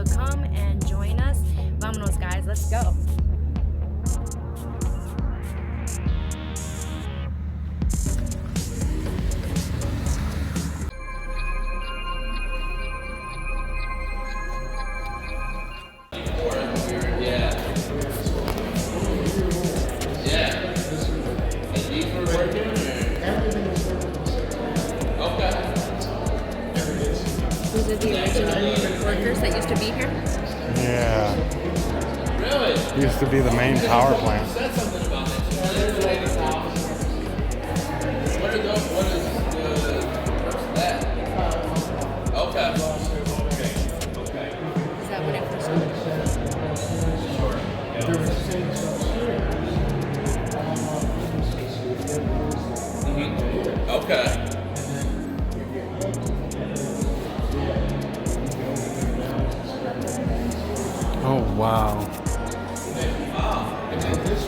So come and join us. Vámonos, guys. Let's go. These are the original workers that used to be here. Yeah. Really? Used to be the main power plant. Said something about that. What is the purpose of that? Okay. Is that what it first was? Sure. Okay. Oh, wow.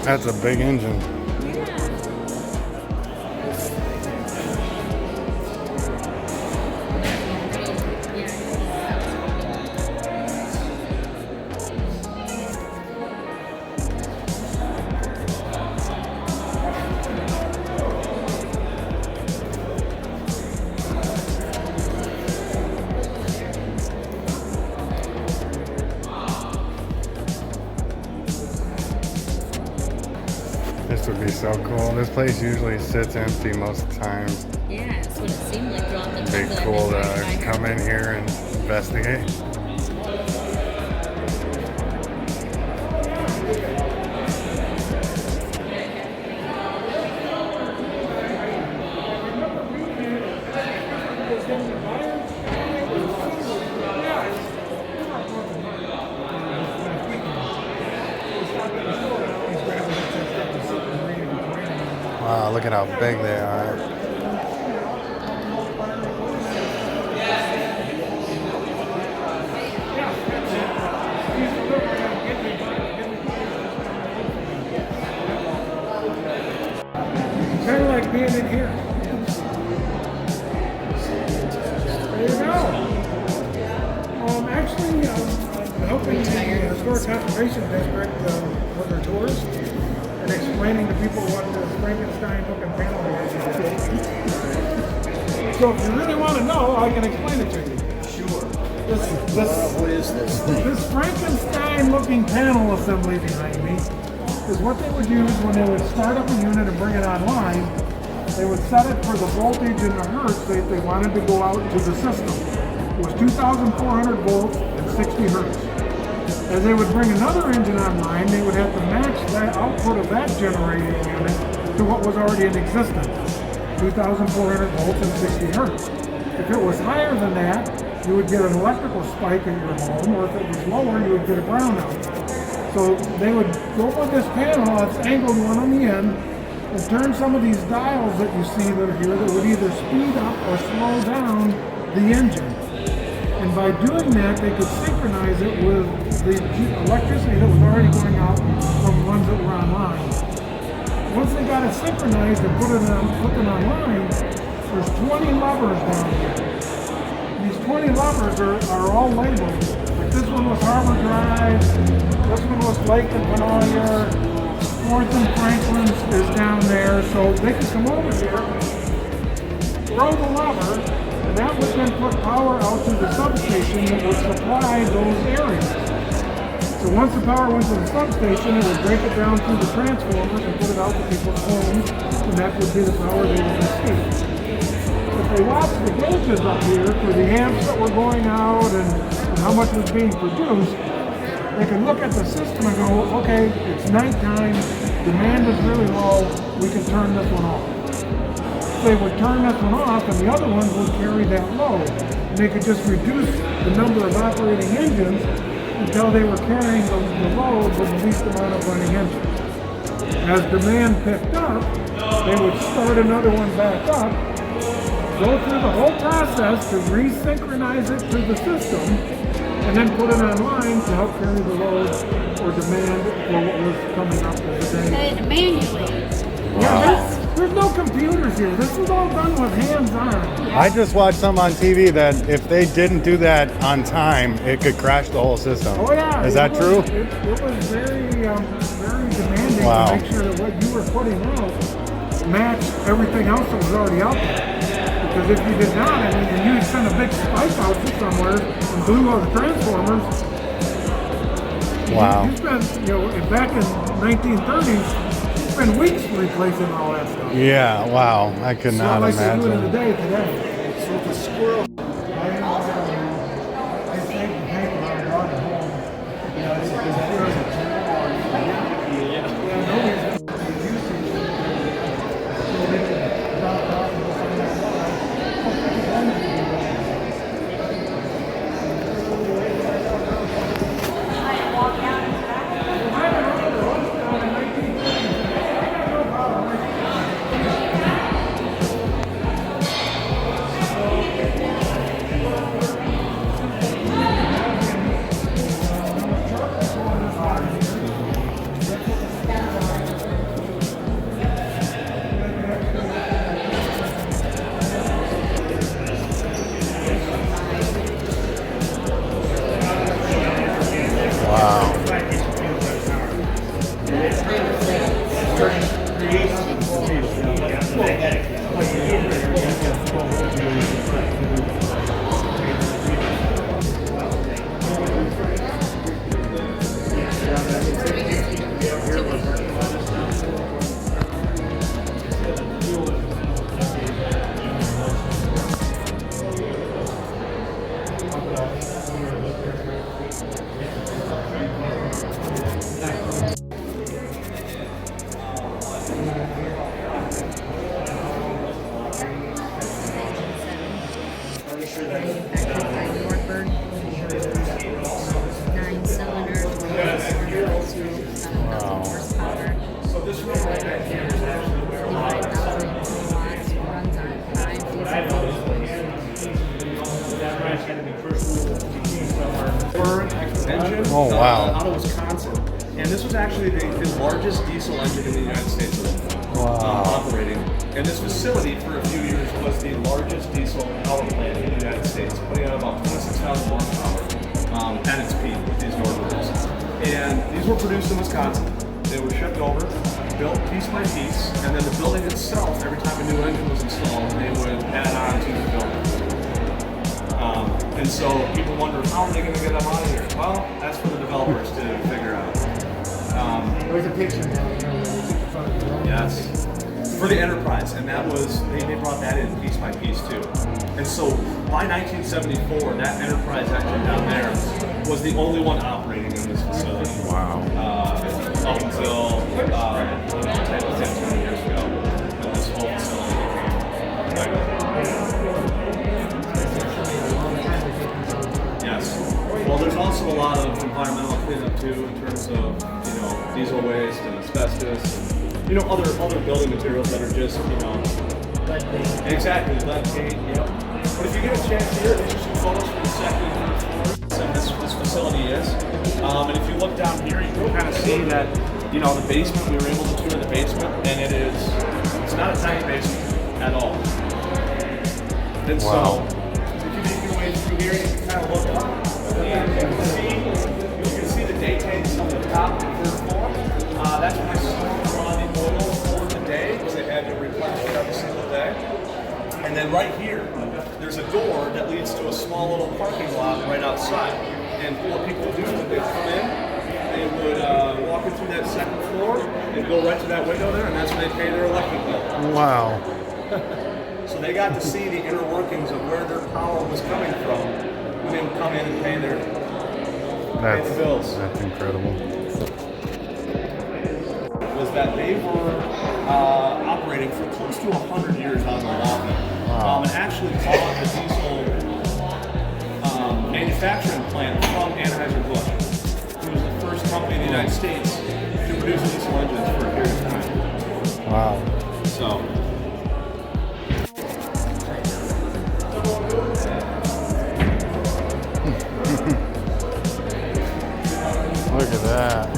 That's a big engine. This would be so cool. This place usually sits empty most of the time. Yeah, that's what it seemed like throughout the It'd time be that cool I've been to driving by come her. in here and investigate. Wow, look at how big they are. Kind of like being in here. There you go. Actually, I'm helping the Historic Conservation District with their tours and explaining to people what the Frankenstein-looking panel is. So if you really want to know, I can explain it to you. Sure. What is this? This Frankenstein-looking panel assembly behind me is what they would use when they would start up a unit and bring it online. They would set it for the voltage and the hertz that they wanted to go out to the system. It was 2,400 volts and 60 hertz. As they would bring another engine online, they would have to match that output of that generating unit to what was already in existence, 2,400 volts and 60 hertz. If it was higher than that, you would get an electrical spike in your home, or if it was lower, you would get a brownout. So they would go with this panel, it's angled one on the end, and turn some of these dials that you see that are here that would either speed up or slow down the engine. And by doing that, they could synchronize it with the electricity that was already going out from the ones that were online. Once they got it synchronized and put it online, there's 20 levers down here. These 20 levers are all labeled. Like this one was Harbor Drive, this one was Lake and Panonia, 4th and Franklin is down there, so they could come over here, throw the lever, and that would then put power out to the substation that would supply those areas. So once the power went to the substation, it would break it down through the transformers and put it out to people's homes, and that would be the power they would receive. If they watched the gauges up here for the amps that were going out and how much was being produced, they could look at the system and go, okay, it's nighttime, demand is really low, we can turn this one off. They would turn this one off and the other ones would carry that load. And they could just reduce the number of operating engines until they were carrying the load with the least amount of running engines. As demand picked up, they would start another one back up, go through the whole process to resynchronize it to the system, and then put it online to help carry the load or demand for what was coming up as a day. And manually. Yeah, There's no computers here. This was all done with hands-on. I just watched some on TV that if they didn't do that on time, it could crash the whole system. Oh yeah. Is that true? It was very demanding Wow. to make sure that what you were putting out matched everything else that was already out there. Because if you did not, I mean, and you had sent a big spike out to somewhere and blew all the transformers. Wow. You spent, back in 1930s, you spent weeks replacing all that stuff. Yeah, wow. I could not Not like they do it in the imagine. day today. So if a squirrel. I saved the paper when I brought it home. Wow. Manufactured by Nordberg. 9-cylinder, 7,000 horsepower. 35,000 kilowatts. Runs on 5 diesel. Engine Oh, wow. out of Wisconsin. And this was actually the largest diesel engine in the United States operating. And this facility for a few years was the largest diesel power plant in the United States, putting out about 26,000 horsepower at its peak with these Nordbergs. And these were produced in Wisconsin. They were shipped over, built piece by piece, and then the building itself, every time a new engine was installed, they would add on to the building. And so people wonder, how are they going to get them out of here? Well, that's for the developers to figure out. There's a picture down there. Yes. For the Enterprise, and that was, they brought that in piece by piece too. And so by 1974, that Enterprise engine down there was the only one operating in this facility. Wow. Up until 10 years ago, when this whole facility became. Yes. Well, there's also a lot of environmental cleanup too, in terms of diesel waste and asbestos, and other building materials that are just lead paint. Exactly, lead paint. Yep. But if you get a chance here, these are some photos from the second and third floors, and this facility is. And if you look down here, you can kind of see that the basement. We were able to tour the basement, and it's not a tiny basement at all. And Wow. so, if you make your way through here, you can kind of look up, and you can see the day tanks on the top and third floor. That's when I saw the oil for the day, because they had to replenish it every single day. And then right here, there's a door that leads to a small little parking lot right outside. And what people do is they come in, they would walk in through that second floor and go right to that window there, and that's when they pay their electric bill. Wow. So they got to see the inner workings of where their power was coming from when they would come in and pay the bills. That's incredible. Was that they were operating for close to 100 years on the lobby. Wow. And actually bought a diesel manufacturing plant from Anheuser-Busch, who was the first company in the United States to produce diesel engines for a period of time. Wow. So. Look at that.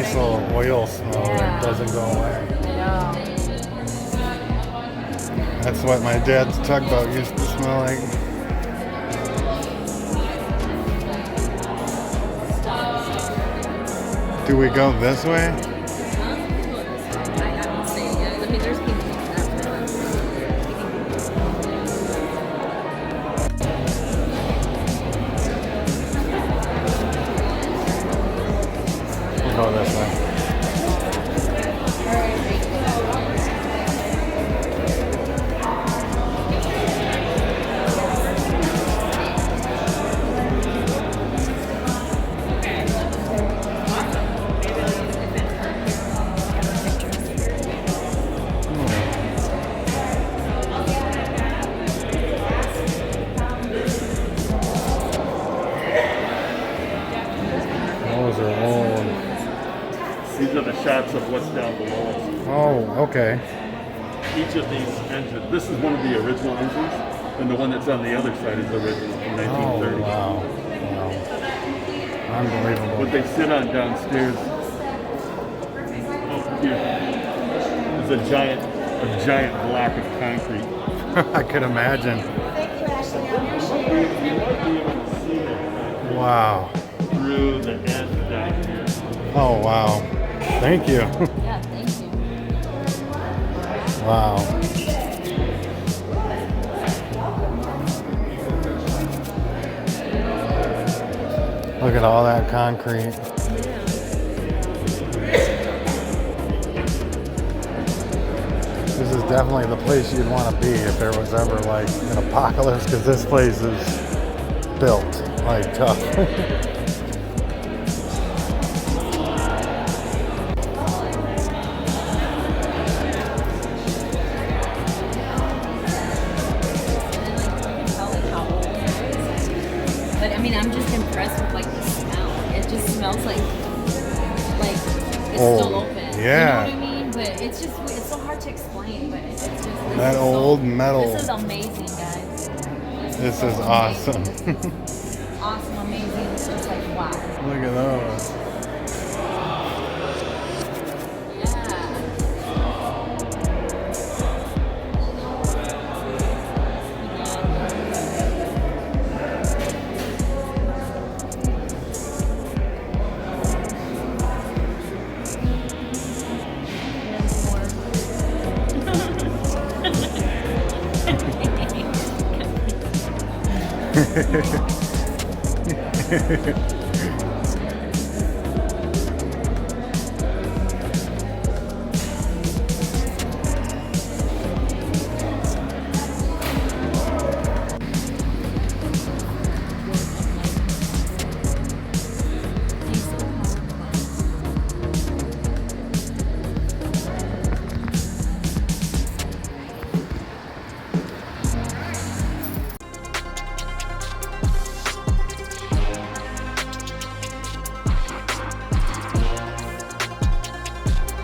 nice little oil smell that doesn't go away. Yeah. That's what my dad's tugboat used to smell like. Do we go this way? I haven't seen it yet. I mean, there's people We'll go this way. Those are old. These are the shots of what's down below us. Oh, okay. Each of these engines, this is one of the original engines, and the one that's on the other side is original from Oh, 1930. wow. Wow. Unbelievable. What they sit on downstairs up here is a giant block of concrete. I could imagine. You might be able to see it Wow. through the end down here. Oh, wow. Thank you. Yeah, thank you. Wow. Look at all that concrete. This is definitely the place you'd want to be if there was ever like an apocalypse, because this place is built like tough. But I mean, I'm just impressed with like the smell. It just smells like it's Old. still open. Yeah. You know what I mean? But it's just it's so hard to explain. But it's just That old metal. This is amazing, guys. This is so awesome. amazing. Awesome, amazing. It's just like wow. Look at those. Yeah.